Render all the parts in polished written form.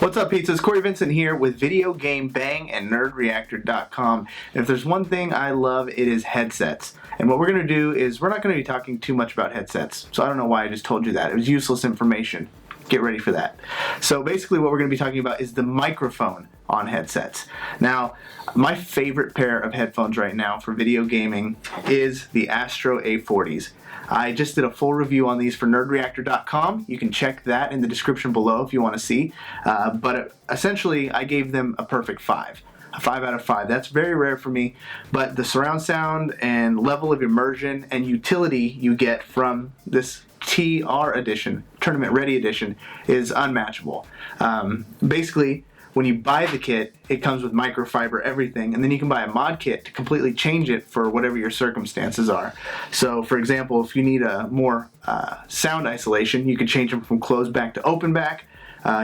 What's up, pizza? It's Corey Vincent here with Video Game Bang and NerdReactor.com. And if there's one thing I love, it is headsets. And what we're going to do is we're not going to be talking too much about headsets. So I don't know why I just told you that. It was useless information. Get ready for that. So basically what we're going to be talking about is the microphone on headsets. Now, my favorite pair of headphones right now for video gaming is the Astro A40s. I just did a full review on these for NerdReactor.com. You can check that in the description below if you want to see. But essentially, I gave them a perfect 5. A 5 out of 5. That's very rare for me, but the surround sound and level of immersion and utility you get from this TR edition, Tournament Ready edition, is unmatchable. Basically, when you buy the kit, it comes with microfiber everything, and then you can buy a mod kit to completely change it for whatever your circumstances are. So, for example, if you need a more sound isolation, you can change them from closed back to open back.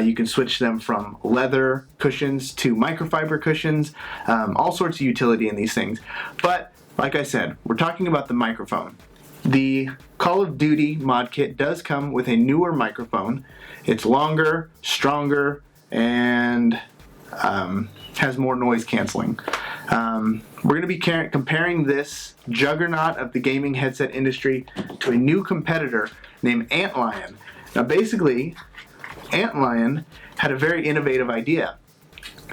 You can switch them from leather cushions to microfiber cushions, all sorts of utility in these things. But, like I said, we're talking about the microphone. The Call of Duty mod kit does come with a newer microphone. It's longer, stronger, and has more noise canceling. We're going to be comparing this juggernaut of the gaming headset industry to a new competitor named Antlion. Now basically, Antlion had a very innovative idea.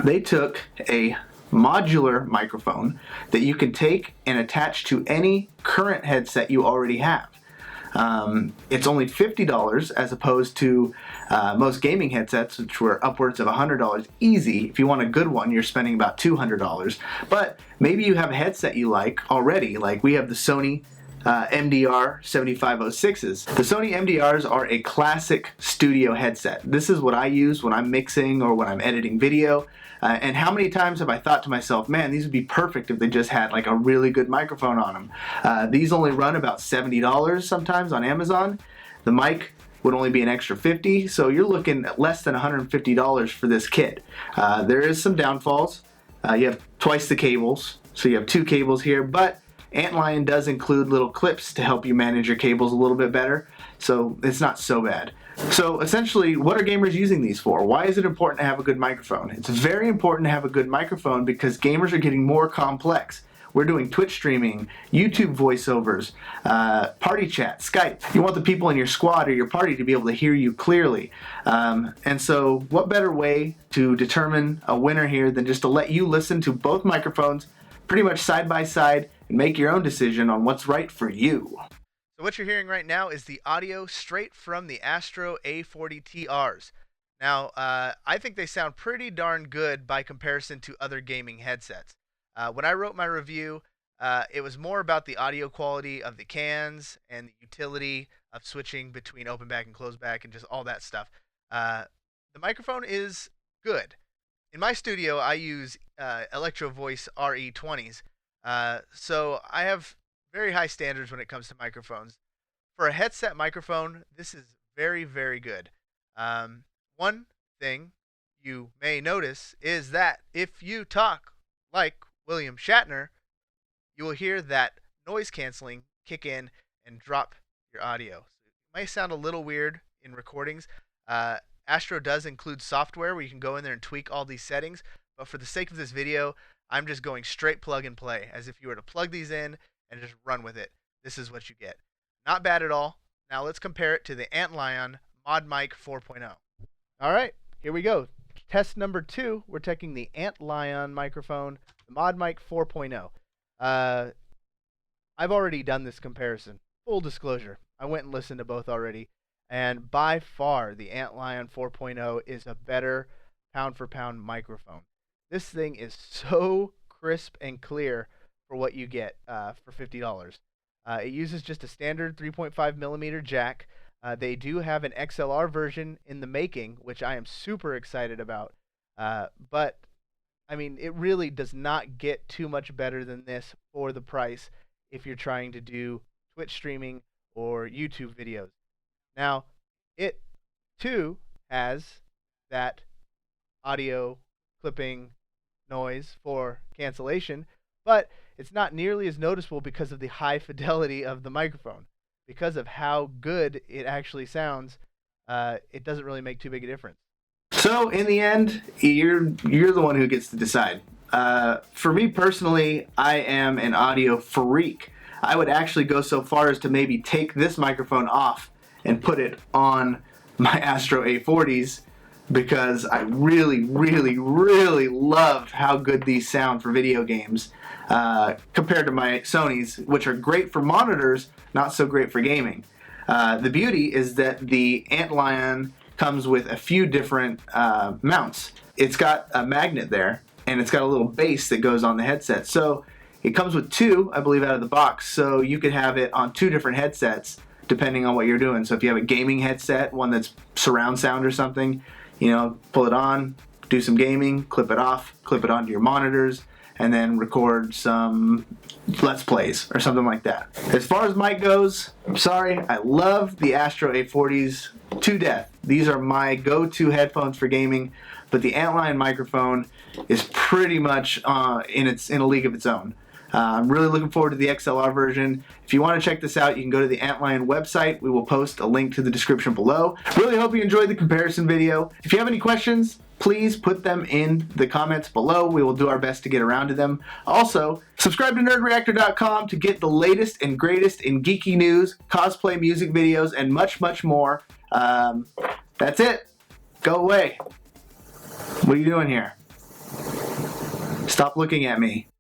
They took a modular microphone that you can take and attach to any current headset you already have. It's only $50 as opposed to most gaming headsets, which were upwards of $100 easy. If you want a good one, you're spending about $200. But maybe you have a headset you like already, like we have the Sony MDR 7506s. The Sony MDRs are a classic studio headset. This is what I use when I'm mixing or when I'm editing video. And how many times have I thought to myself, man, these would be perfect if they just had like a really good microphone on them. These only run about $70 sometimes on Amazon. The mic would only be an extra $50, so you're looking at less than $150 for this kit. There is some downfalls. You have twice the cables, so you have 2 cables here, but Antlion does include little clips to help you manage your cables a little bit better, so it's not so bad. So essentially, what are gamers using these for? Why is it important to have a good microphone? It's very important to have a good microphone because gamers are getting more complex. We're doing Twitch streaming, YouTube voiceovers, party chat, Skype. You want the people in your squad or your party to be able to hear you clearly. And so what better way to determine a winner here than just to let you listen to both microphones pretty much side by side and make your own decision on what's right for you. So what you're hearing right now is the audio straight from the Astro A40 TRs. Now, I think they sound pretty darn good by comparison to other gaming headsets. When I wrote my review, it was more about the audio quality of the cans and the utility of switching between open back and closed back and just all that stuff. The microphone is good. In my studio, I use Electro Voice RE20s, so I have very high standards when it comes to microphones. For a headset microphone, this is very, very good. One thing you may notice is that if you talk like William Shatner, you will hear that noise canceling kick in and drop your audio. So it might sound a little weird in recordings. Astro does include software where you can go in there and tweak all these settings, but for the sake of this video, I'm just going straight plug and play, as if you were to plug these in and just run with it. This is what you get. Not bad at all. Now let's compare it to the Antlion ModMic 4.0. All right, here we go. Test number 2, we're taking the Antlion microphone, the ModMic 4.0. I've already done this comparison. Full disclosure, I went and listened to both already, and by far the Antlion 4.0 is a better pound-for-pound microphone. This thing is so crisp and clear for what you get for $50. It uses just a standard 3.5 millimeter jack. They do have an XLR version in the making, which I am super excited about. But, I mean, it really does not get too much better than this for the price if you're trying to do Twitch streaming or YouTube videos. Now, it, too, has that audio clipping noise for cancellation, but it's not nearly as noticeable because of the high fidelity of the microphone. Because of how good it actually sounds, it doesn't really make too big a difference. So in the end, you're the one who gets to decide. For me personally, I am an audio freak. I would actually go so far as to maybe take this microphone off and put it on my Astro A40s because I really, really, really loved how good these sound for video games compared to my Sonys, which are great for monitors, not so great for gaming. The beauty is that the Antlion comes with a few different mounts. It's got a magnet there, and it's got a little base that goes on the headset. So it comes with two, I believe, out of the box. So you could have it on two different headsets depending on what you're doing. So if you have a gaming headset, one that's surround sound or something, you know, pull it on, do some gaming, clip it off, clip it onto your monitors, and then record some Let's Plays or something like that. As far as mic goes, I'm sorry, I love the Astro A40s to death. These are my go-to headphones for gaming, but the Antlion microphone is pretty much in a league of its own. I'm really looking forward to the XLR version. If you want to check this out, you can go to the Antlion website. We will post a link to the description below. Really hope you enjoyed the comparison video. If you have any questions, please put them in the comments below. We will do our best to get around to them. Also, subscribe to nerdreactor.com to get the latest and greatest in geeky news, cosplay music videos, and much, much more. That's it. Go away. What are you doing here? Stop looking at me.